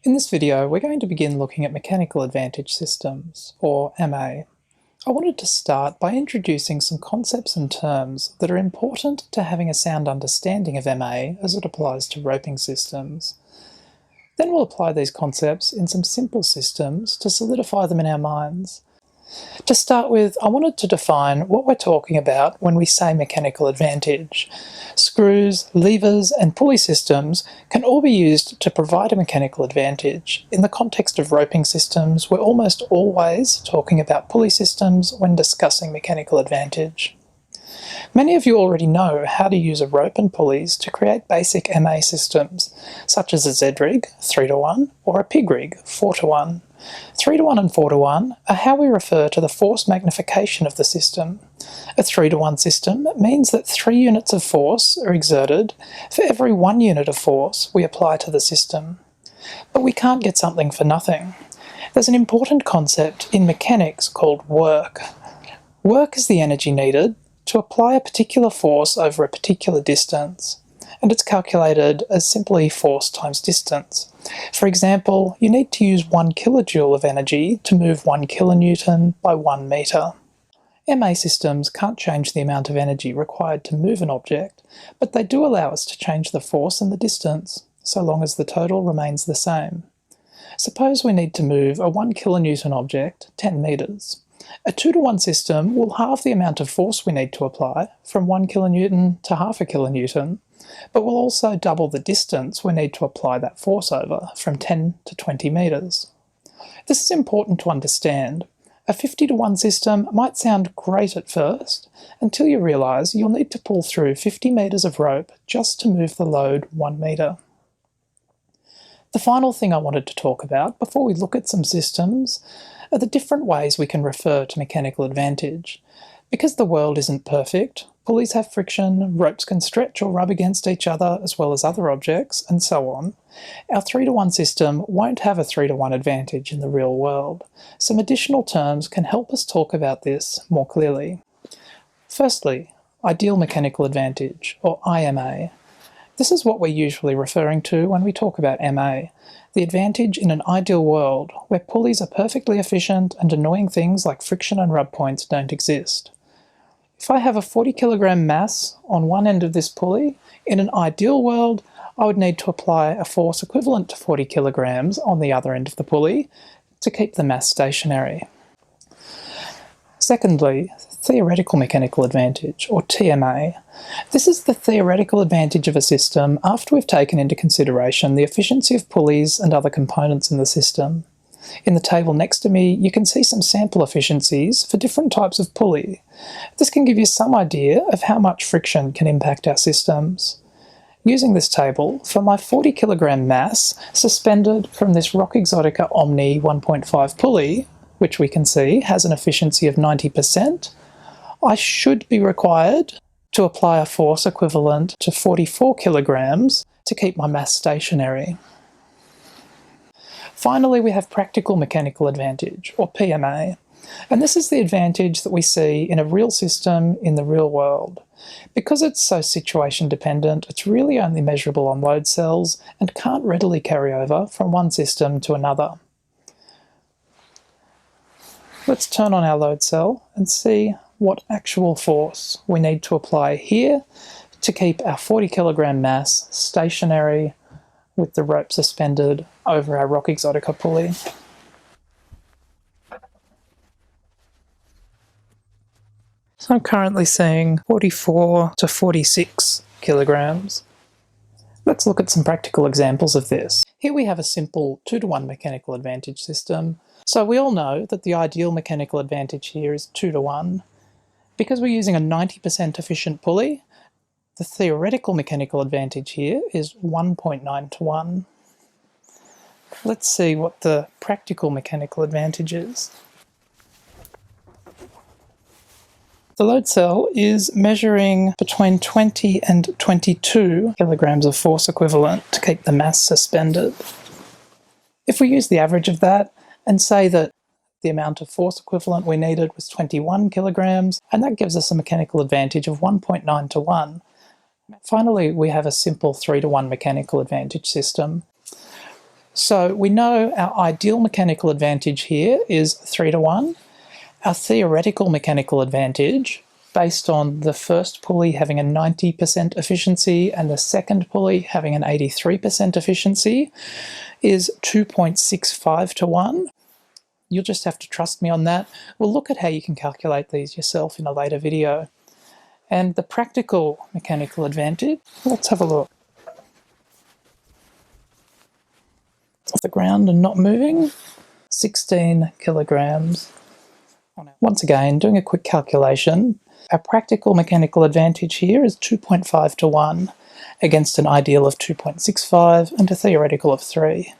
In this video, we're going to begin looking at mechanical advantage systems, or MA. I wanted to start by introducing some concepts and terms that are important to having a sound understanding of MA as it applies to roping systems. Then we'll apply these concepts in some simple systems to solidify them in our minds. To start with, I wanted to define what we're talking about when we say mechanical advantage. Screws, levers, and pulley systems can all be used to provide a mechanical advantage. In the context of roping systems, we're almost always talking about pulley systems when discussing mechanical advantage. Many of you already know how to use a rope and pulleys to create basic MA systems, such as a Z-rig, 3-to-1, or a pig rig, 4-to-1. 3-to-1 and 4-to-1 are how we refer to the force magnification of the system. A 3-to-1 system means that 3 units of force are exerted for every 1 unit of force we apply to the system. But we can't get something for nothing. There's an important concept in mechanics called work. Work is the energy needed to apply a particular force over a particular distance, and it's calculated as simply force times distance. For example, you need to use 1 kilojoule of energy to move 1 kilonewton by 1 metre. MA systems can't change the amount of energy required to move an object, but they do allow us to change the force and the distance, so long as the total remains the same. Suppose we need to move a 1 kilonewton object 10 metres. A 2-to-1 system will halve the amount of force we need to apply, from 1 kilonewton to half a kilonewton, but will also double the distance we need to apply that force over, from 10 to 20 metres. This is important to understand. A 50-to-1 system might sound great at first, until you realise you'll need to pull through 50 metres of rope just to move the load 1 metre. The final thing I wanted to talk about before we look at some systems are the different ways we can refer to mechanical advantage. Because the world isn't perfect, pulleys have friction, ropes can stretch or rub against each other as well as other objects, and so on, our 3-to-1 system won't have a 3-to-1 advantage in the real world. Some additional terms can help us talk about this more clearly. Firstly, ideal mechanical advantage, or IMA. This is what we're usually referring to when we talk about MA, the advantage in an ideal world where pulleys are perfectly efficient and annoying things like friction and rub points don't exist. If I have a 40 kilogram mass on one end of this pulley, in an ideal world I would need to apply a force equivalent to 40 kilograms on the other end of the pulley to keep the mass stationary. Secondly, theoretical mechanical advantage, or TMA. This is the theoretical advantage of a system after we've taken into consideration the efficiency of pulleys and other components in the system. In the table next to me, you can see some sample efficiencies for different types of pulley. This can give you some idea of how much friction can impact our systems. Using this table, for my 40 kilogram mass suspended from this Rock Exotica Omni 1.5 pulley, which we can see has an efficiency of 90%, I should be required to apply a force equivalent to 44 kilograms to keep my mass stationary. Finally, we have practical mechanical advantage, or PMA, and this is the advantage that we see in a real system in the real world. Because it's so situation dependent, it's really only measurable on load cells and can't readily carry over from one system to another. Let's turn on our load cell and see what actual force we need to apply here to keep our 40 kilogram mass stationary with the rope suspended over our Rock Exotica pulley. So I'm currently seeing 44 to 46 kilograms. Let's look at some practical examples of this. Here we have a simple 2-to-1 mechanical advantage system. So we all know that the ideal mechanical advantage here is 2-to-1. Because we're using a 90% efficient pulley, the theoretical mechanical advantage here is 1.9 to 1. Let's see what the practical mechanical advantage is. The load cell is measuring between 20 and 22 kilograms of force equivalent to keep the mass suspended. If we use the average of that and say that the amount of force equivalent we needed was 21 kilograms, and that gives us a mechanical advantage of 1.9 to 1. Finally, we have a simple 3-to-1 mechanical advantage system. So we know our ideal mechanical advantage here is 3 to 1. Our theoretical mechanical advantage, based on the first pulley having a 90% efficiency and the second pulley having an 83% efficiency, is 2.65 to 1. You'll just have to trust me on that. We'll look at how you can calculate these yourself in a later video. And the practical mechanical advantage, let's have a look. Off the ground and not moving, 16 kilograms. Once again, doing a quick calculation, our practical mechanical advantage here is 2.5 to 1 against an ideal of 2.65 and a theoretical of 3.